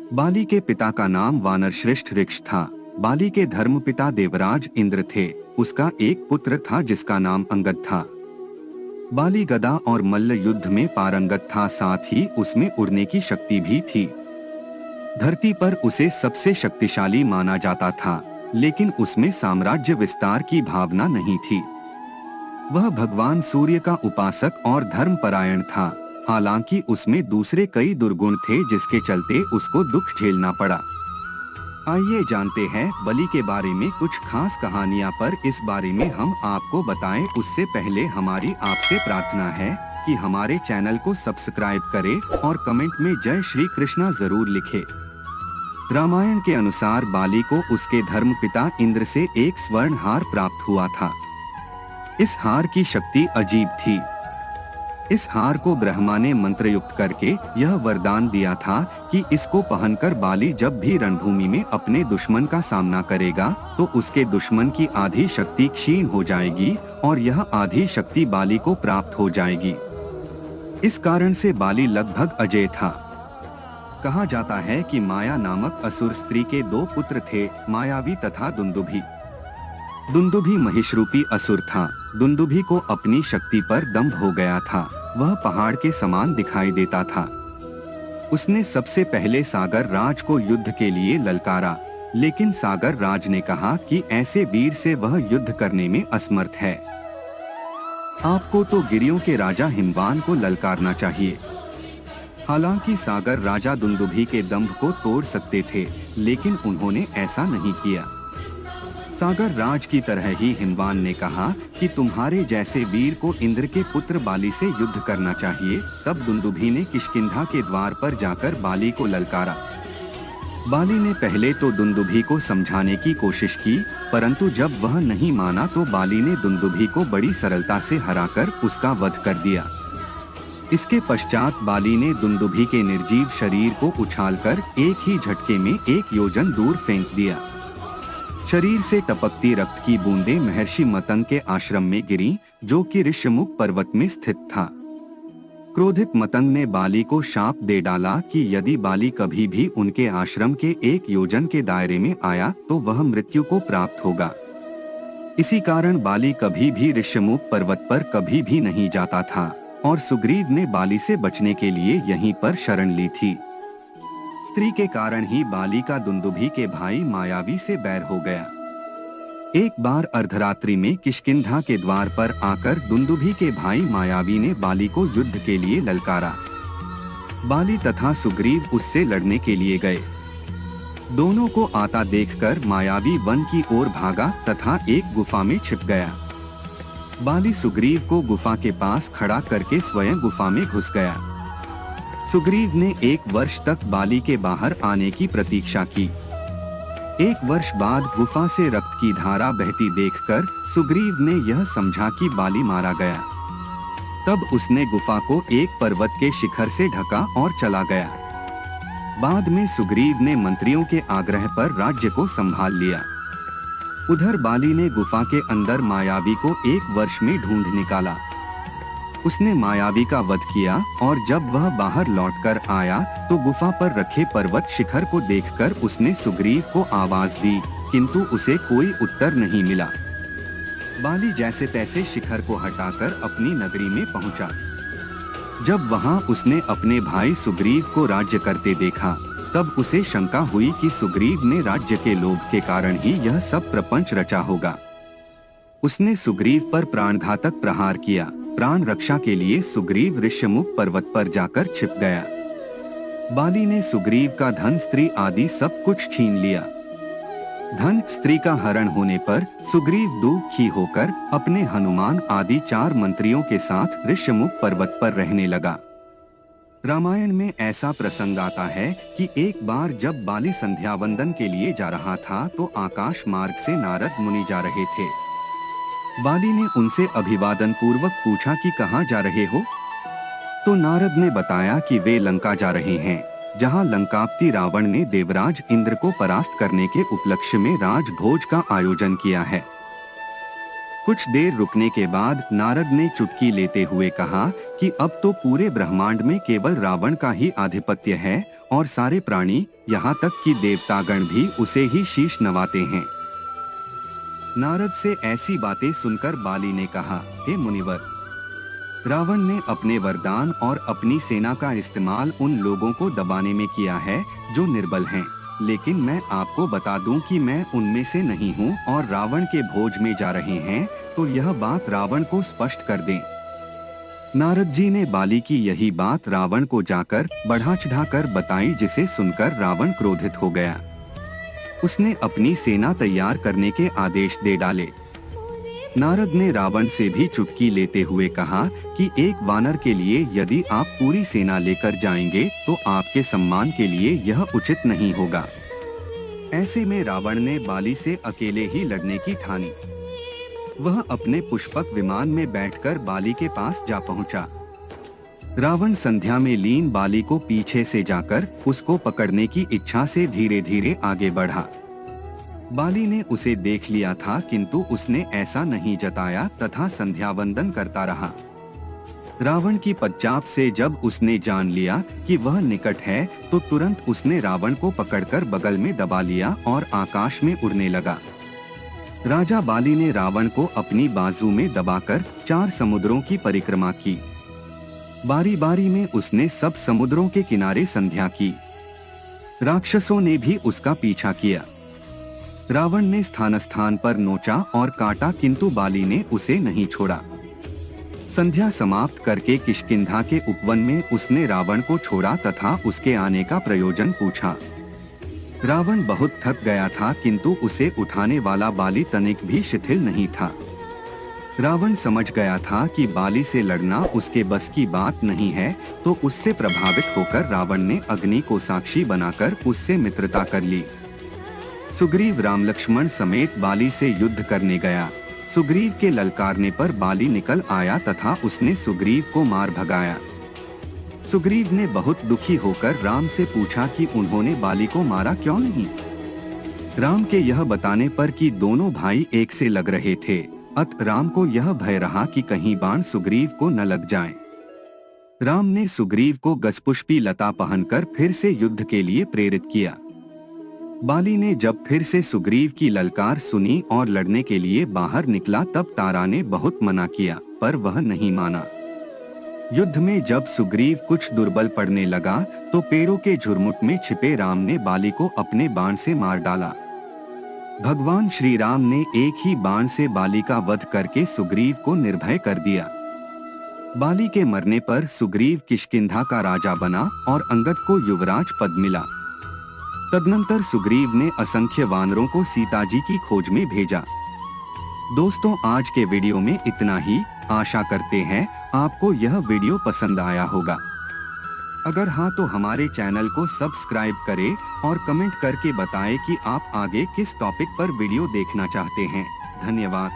बाली के पिता का नाम वानर श्रेष्ठ ऋक्ष था। बाली के धर्मपिता देवराज इंद्र थे। उसका एक पुत्र था जिसका नाम अंगद था। बाली गदा और मल्ल युद्ध में पारंगत था, साथ ही उसमें उड़ने की शक्ति भी थी। धरती पर उसे सबसे शक्तिशाली माना जाता था, लेकिन उसमें साम्राज्य विस्तार की भावना नहीं थी। वह भगवान सूर्य का उपासक और धर्मपरायण था। हालांकि उसमें दूसरे कई दुर्गुण थे जिसके चलते उसको दुख झेलना पड़ा। आइए जानते हैं बलि के बारे में कुछ खास कहानियां, पर इस बारे में हम आपको बताएं उससे पहले हमारी आपसे प्रार्थना है कि हमारे चैनल को सब्सक्राइब करें और कमेंट में जय श्री कृष्णा जरूर लिखें। रामायण के अनुसार बाली को उसके धर्मपिता इंद्र से एक स्वर्ण हार प्राप्त हुआ था। इस हार की शक्ति अजीब थी। इस हार को ब्रह्मा ने मंत्रयुक्त करके यह वरदान दिया था कि इसको पहनकर बाली जब भी रणभूमि में अपने दुश्मन का सामना करेगा तो उसके दुश्मन की आधी शक्ति क्षीण हो जाएगी और यह आधी शक्ति बाली को प्राप्त हो जाएगी। इस कारण से बाली लगभग अजेय था। कहा जाता है कि माया नामक असुर स्त्री के दो पुत्र थे, मायावी तथा दुंदुभी। दुंदुभी महिषरूपी असुर था। दुंदुभी को अपनी शक्ति पर दंभ हो गया था। वह पहाड़ के समान दिखाई देता था। उसने सबसे पहले सागर राज को युद्ध के लिए ललकारा, लेकिन सागर राज ने कहा कि ऐसे वीर से वह युद्ध करने में असमर्थ है। आपको तो गिरियों के राजा हिमवान को ललकारना चाहिए। हालांकि सागर राजा दुंदुभी के दंभ को तोड़ सकते थे, लेकिन उन्होंने ऐसा नहीं किया। सागर राज की तरह ही हिमवान ने कहा कि तुम्हारे जैसे वीर को इंद्र के पुत्र बाली से युद्ध करना चाहिए। तब दुंदुभी ने किष्किंधा के द्वार पर जाकर बाली को ललकारा। बाली ने पहले तो दुंदुभी को समझाने की कोशिश की, परंतु जब वह नहीं माना तो बाली ने दुंदुभी को बड़ी सरलता से हराकर उसका वध कर दिया। इसके पश्चात बाली ने दुंदुभी के निर्जीव शरीर को उछालकर एक ही झटके में 1 योजन दूर फेंक दिया। शरीर से टपकती रक्त की बूंदें महर्षि मतंग के आश्रम में गिरीं, जो कि ऋष्यमुख पर्वत में स्थित था। क्रोधित मतंग ने बाली को शाप दे डाला कि यदि बाली कभी भी उनके आश्रम के 1 योजन के दायरे में आया तो वह मृत्यु को प्राप्त होगा। इसी कारण बाली कभी भी ऋष्यमुख पर्वत पर कभी भी नहीं जाता था और सुग्रीव ने बाली से बचने के लिए यहीं पर शरण ली थी। स्त्री के कारण ही बाली का दुंदुभी के भाई मायावी से बैर हो गया। एक बार अर्धरात्रि में किष्किंधा के द्वार पर आकर दुंदुभी के भाई मायावी ने बाली को युद्ध के लिए ललकारा। बाली तथा सुग्रीव उससे लड़ने के लिए गए। दोनों को आता देखकर मायावी वन की ओर भागा तथा एक गुफा में छिप गया। बाली सुग्रीव को गुफा के पास खड़ा करके स्वयं गुफा में घुस गया। सुग्रीव ने 1 वर्ष तक बाली के बाहर आने की प्रतीक्षा की। 1 वर्ष बाद गुफा से रक्त की धारा बहती देखकर सुग्रीव ने यह समझा कि बाली मारा गया। तब उसने गुफा को एक पर्वत के शिखर से ढका और चला गया। बाद में सुग्रीव ने मंत्रियों के आग्रह पर राज्य को संभाल लिया। उधर बाली ने गुफा के अंदर मायावी को 1 वर्ष में ढूंढ निकाला। उसने मायावी का वध किया और जब वह बाहर लौटकर आया तो गुफा पर रखे पर्वत शिखर को देखकर उसने सुग्रीव को आवाज दी, किंतु उसे कोई उत्तर नहीं मिला। बाली जैसे तैसे शिखर को हटाकर अपनी नगरी में पहुंचा। जब वहां उसने अपने भाई सुग्रीव को राज्य करते देखा तब उसे शंका हुई कि सुग्रीव ने राज्य के लोभ के कारण ही यह सब प्रपंच रचा होगा। उसने सुग्रीव पर प्राणघातक प्रहार किया। प्राण रक्षा के लिए सुग्रीव ऋष्यमुख पर्वत पर जाकर छिप गया। बाली ने सुग्रीव का धन, स्त्री आदि सब कुछ छीन लिया। धन स्त्री का हरण होने पर सुग्रीव दुखी होकर अपने हनुमान आदि 4 मंत्रियों के साथ ऋष्यमुख पर्वत पर रहने लगा। रामायण में ऐसा प्रसंग आता है कि एक बार जब बाली संध्या वंदन के लिए जा रहा था तो आकाश मार्ग से नारद मुनि जा रहे थे। बाली ने उनसे अभिवादन पूर्वक पूछा कि कहाँ जा रहे हो? तो नारद ने बताया कि वे लंका जा रहे हैं, जहाँ लंकापति रावण ने देवराज इंद्र को परास्त करने के उपलक्ष्य में राजभोज का आयोजन किया है। कुछ देर रुकने के बाद नारद ने चुटकी लेते हुए कहा कि अब तो पूरे ब्रह्मांड में केवल रावण का ही आधिपत्य है और सारे प्राणी, यहाँ तक कि देवतागण भी उसे ही शीश नवाते हैं। नारद से ऐसी बातें सुनकर बाली ने कहा, हे मुनिवर, रावण ने अपने वरदान और अपनी सेना का इस्तेमाल उन लोगों को दबाने में किया है जो निर्बल हैं, लेकिन मैं आपको बता दूं कि मैं उनमें से नहीं हूं और रावण के भोज में जा रहे हैं, तो यह बात रावण को स्पष्ट कर दें। नारद जी ने बाली की यही बात रावण को जाकर बढ़ा चढ़ाकर बताई, जिसे सुनकर रावण क्रोधित हो गया। उसने अपनी सेना तैयार करने के आदेश दे डाले। नारद ने रावण से भी चुटकी लेते हुए कहा कि एक वानर के लिए यदि आप पूरी सेना लेकर जाएंगे तो आपके सम्मान के लिए यह उचित नहीं होगा। ऐसे में रावण ने बाली से अकेले ही लड़ने की ठानी। वह अपने पुष्पक विमान में बैठकर बाली के पास जा पहुंचा। रावण संध्या में लीन बाली को पीछे से जाकर उसको पकड़ने की इच्छा से धीरे धीरे आगे बढ़ा। बाली ने उसे देख लिया था, किंतु उसने ऐसा नहीं जताया तथा संध्या वंदन करता रहा। रावण की पदचाप से जब उसने जान लिया कि वह निकट है, तो तुरंत उसने रावण को पकड़कर बगल में दबा लिया और आकाश में उड़ने लगा। राजा बाली ने रावण को अपनी बाजू में दबाकर 4 समुद्रों की परिक्रमा की। बारी बारी में उसने सब समुद्रों के किनारे संध्या की। राक्षसों ने भी उसका पीछा किया। रावण ने स्थान स्थान पर नोचा और काटा, किंतु बाली ने उसे नहीं छोड़ा। संध्या समाप्त करके किष्किंधा के उपवन में उसने रावण को छोड़ा तथा उसके आने का प्रयोजन पूछा। रावण बहुत थक गया था, किंतु उसे उठाने वाला बाली तनिक भी शिथिल नहीं था। रावण समझ गया था कि बाली से लड़ना उसके बस की बात नहीं है, तो उससे प्रभावित होकर रावण ने अग्नि को साक्षी बनाकर उससे मित्रता कर ली। सुग्रीव राम लक्ष्मण समेत बाली से युद्ध करने गया। सुग्रीव के ललकारने पर बाली निकल आया तथा उसने सुग्रीव को मार भगाया। सुग्रीव ने बहुत दुखी होकर राम से पूछा कि उन्होंने बाली को मारा क्यों नहीं। राम के यह बताने पर कि दोनों भाई एक से लग रहे थे, अत राम को यह भय रहा कि कहीं बाण सुग्रीव को न लग जाए। राम ने सुग्रीव को गजपुष्पी लता पहनकर फिर से युद्ध के लिए प्रेरित किया। बाली ने जब फिर से सुग्रीव की ललकार सुनी और लड़ने के लिए बाहर निकला, तब तारा ने बहुत मना किया, पर वह नहीं माना। युद्ध में जब सुग्रीव कुछ दुर्बल पड़ने लगा, तो पेड़ों के झुरमुट में छिपे राम ने बाली को अपने बाण से मार डाला। भगवान श्री राम ने एक ही बाण से बाली का वध करके सुग्रीव को निर्भय कर दिया। बाली के मरने पर सुग्रीव किष्किंधा का राजा बना और अंगद को युवराज पद मिला। तदनंतर सुग्रीव ने असंख्य वानरों को सीता जी की खोज में भेजा। दोस्तों, आज के वीडियो में इतना ही। आशा करते हैं आपको यह वीडियो पसंद आया होगा। अगर हाँ तो हमारे चैनल को सब्सक्राइब करें और कमेंट करके बताएं कि आप आगे किस टॉपिक पर वीडियो देखना चाहते हैं। धन्यवाद।